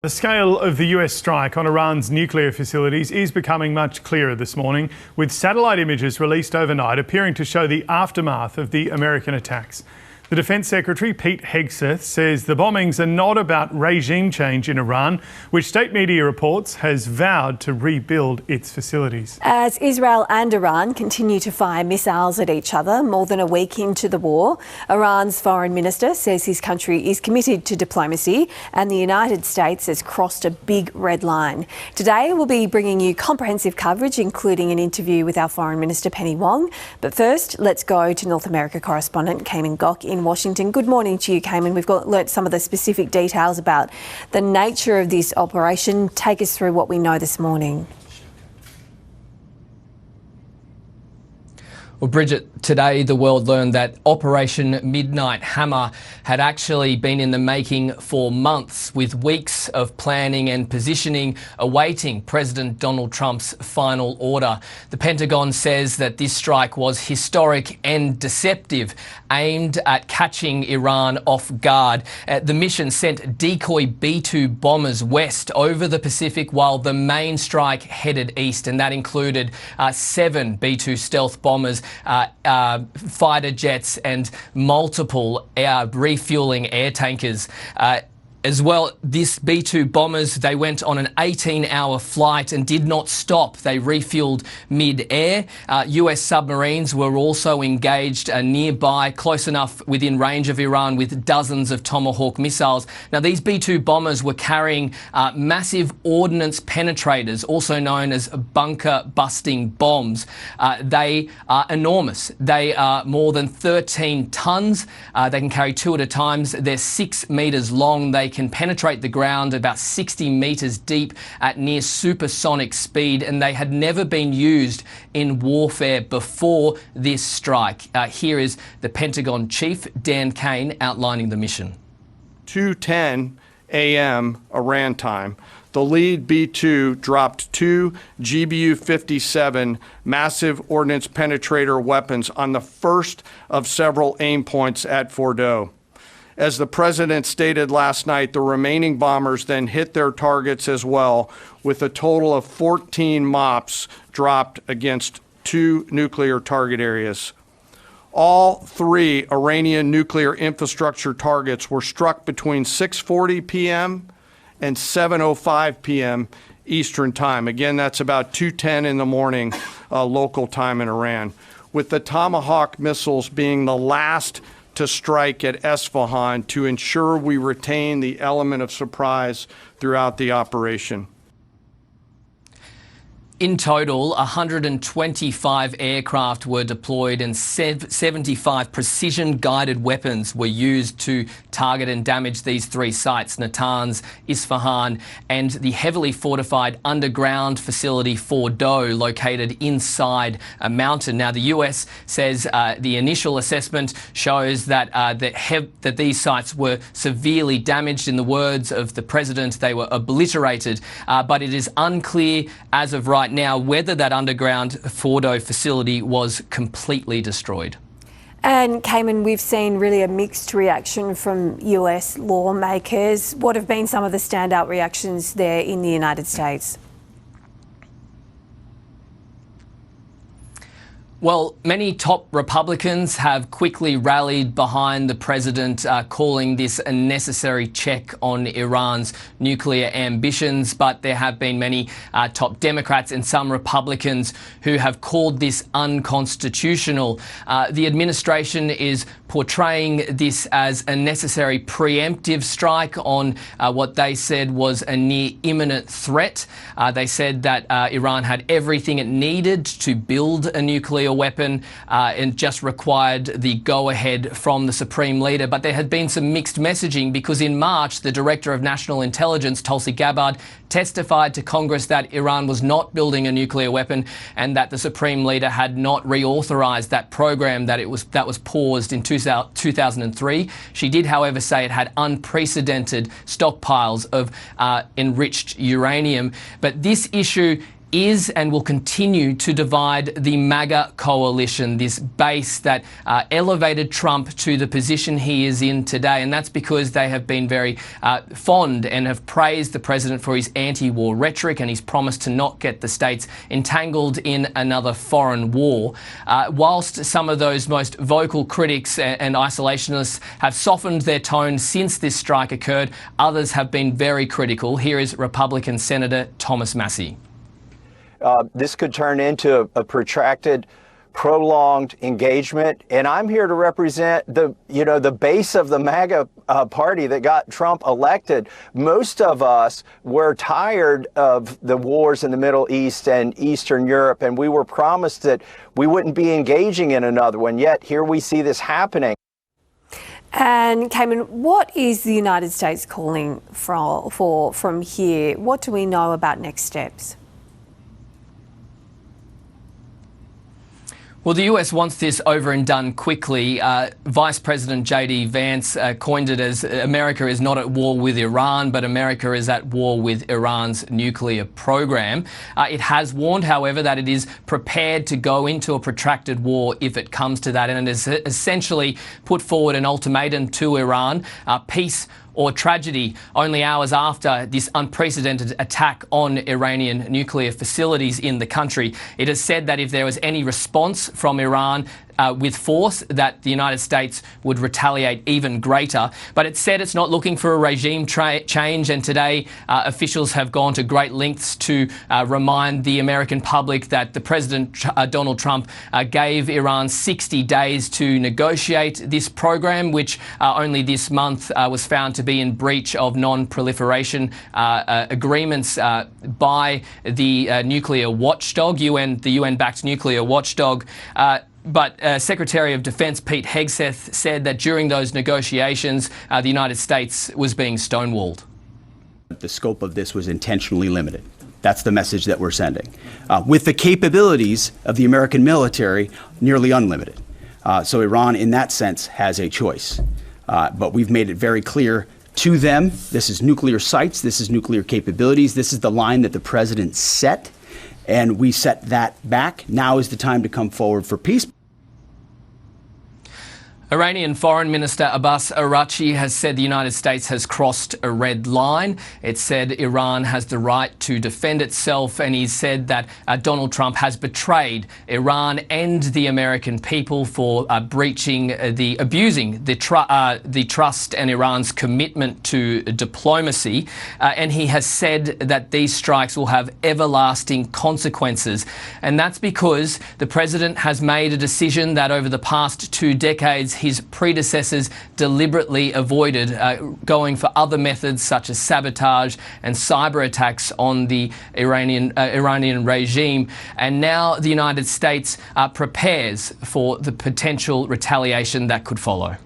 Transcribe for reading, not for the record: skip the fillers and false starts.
The scale of the US strike on Iran's nuclear facilities is becoming much clearer this morning, with satellite images released overnight appearing to show the aftermath of the American attacks. The Defense Secretary Pete Hegseth says the bombings are not about regime change in Iran, which state media reports has vowed to rebuild its facilities. As Israel and Iran continue to fire missiles at each other more than a week into the war, Iran's foreign minister says his country is committed to diplomacy and the United States has crossed a big red line. Today we'll be bringing you comprehensive coverage, including an interview with our Foreign Minister Penny Wong. But first, let's go to North America correspondent Cayman Gok in Washington. Good morning to you, Cayman. We've learnt some of the specific details about the nature of this operation. Take us through what we know this morning. Well, Bridget, today the world learned that Operation Midnight Hammer had actually been in the making for months, with weeks of planning and positioning awaiting President Donald Trump's final order. The Pentagon says that this strike was historic and deceptive, aimed at catching Iran off guard. The mission sent decoy B-2 bombers west over the Pacific while the main strike headed east, and that included 7 B-2 stealth bombers, fighter jets and multiple refueling air tankers. As well, these B-2 bombers, they went on an 18-hour flight and did not stop. They refueled mid-air. US submarines were also engaged nearby, close enough within range of Iran, with dozens of Tomahawk missiles. Now, these B-2 bombers were carrying massive ordnance penetrators, also known as bunker-busting bombs. They are enormous. They are more than 13 tons. They can carry 2 at a time. They're 6 metres long. They can penetrate the ground about 60 metres deep at near supersonic speed, and they had never been used in warfare before this strike. Here is the Pentagon chief, Dan Kane, outlining the mission. 2:10 a.m. Iran time, the lead B-2 dropped 2 GBU-57 massive ordnance penetrator weapons on the first of several aim points at Fordow. As the president stated last night, the remaining bombers then hit their targets as well, with a total of 14 MOPs dropped against 2 nuclear target areas. All 3 Iranian nuclear infrastructure targets were struck between 6:40 p.m. and 7:05 p.m. Eastern time. Again, that's about 2:10 in the morning local time in Iran, with the Tomahawk missiles being the last to strike at Isfahan to ensure we retain the element of surprise throughout the operation. In total, 125 aircraft were deployed and 75 precision-guided weapons were used to target and damage these 3 sites, Natanz, Isfahan, and the heavily fortified underground facility Fordow, located inside a mountain. Now, the US says the initial assessment shows that that these sites were severely damaged. In the words of the president, they were obliterated, but it is unclear as of right now whether that underground Fordow facility was completely destroyed. And Cayman, we've seen really a mixed reaction from US lawmakers. What have been some of the standout reactions there in the United States? Well, many top Republicans have quickly rallied behind the president, calling this a necessary check on Iran's nuclear ambitions. But there have been many top Democrats and some Republicans who have called this unconstitutional. The administration is portraying this as a necessary preemptive strike on what they said was a near imminent threat. They said that Iran had everything it needed to build a nuclear weapon and just required the go-ahead from the Supreme Leader. But there had been some mixed messaging, because in March, the Director of National Intelligence, Tulsi Gabbard, testified to Congress that Iran was not building a nuclear weapon and that the Supreme Leader had not reauthorized that program that was paused in 2003. She did, however, say it had unprecedented stockpiles of enriched uranium. But this issue is and will continue to divide the MAGA coalition, this base that elevated Trump to the position he is in today. And that's because they have been very fond and have praised the president for his anti-war rhetoric and his promise to not get the states entangled in another foreign war. Whilst some of those most vocal critics and isolationists have softened their tone since this strike occurred, others have been very critical. Here is Republican Senator Thomas Massie. This could turn into a protracted, prolonged engagement, and I'm here to represent the base of the MAGA party that got Trump elected. Most of us were tired of the wars in the Middle East and Eastern Europe, and we were promised that we wouldn't be engaging in another one. Yet here we see this happening. And Cayman, what is the United States calling for from here? What do we know about next steps? Well, the US wants this over and done quickly. Vice President J.D. Vance coined it as America is not at war with Iran, but America is at war with Iran's nuclear program. It has warned, however, that it is prepared to go into a protracted war if it comes to that, and it has essentially put forward an ultimatum to Iran, peace or tragedy, only hours after this unprecedented attack on Iranian nuclear facilities in the country. It has said that if there was any response from Iran with force, that the United States would retaliate even greater. But it said it's not looking for a regime change, and today officials have gone to great lengths to remind the American public that the President Donald Trump gave Iran 60 days to negotiate this program, which only this month was found to be in breach of non-proliferation agreements by the nuclear watchdog, the UN-backed nuclear watchdog. But Secretary of Defense Pete Hegseth said that during those negotiations, the United States was being stonewalled. The scope of this was intentionally limited. That's the message that we're sending. With the capabilities of the American military nearly unlimited. So Iran, in that sense, has a choice. But we've made it very clear to them, this is nuclear sites, this is nuclear capabilities, this is the line that the president set. And we set that back. Now is the time to come forward for peace. Iranian Foreign Minister Abbas Araghchi has said the United States has crossed a red line. It said Iran has the right to defend itself, and he said that Donald Trump has betrayed Iran and the American people for abusing the trust and Iran's commitment to diplomacy. And he has said that these strikes will have everlasting consequences. And that's because the president has made a decision that over the past 2 decades his predecessors deliberately avoided, going for other methods such as sabotage and cyber attacks on the Iranian regime. And now the United States prepares for the potential retaliation that could follow.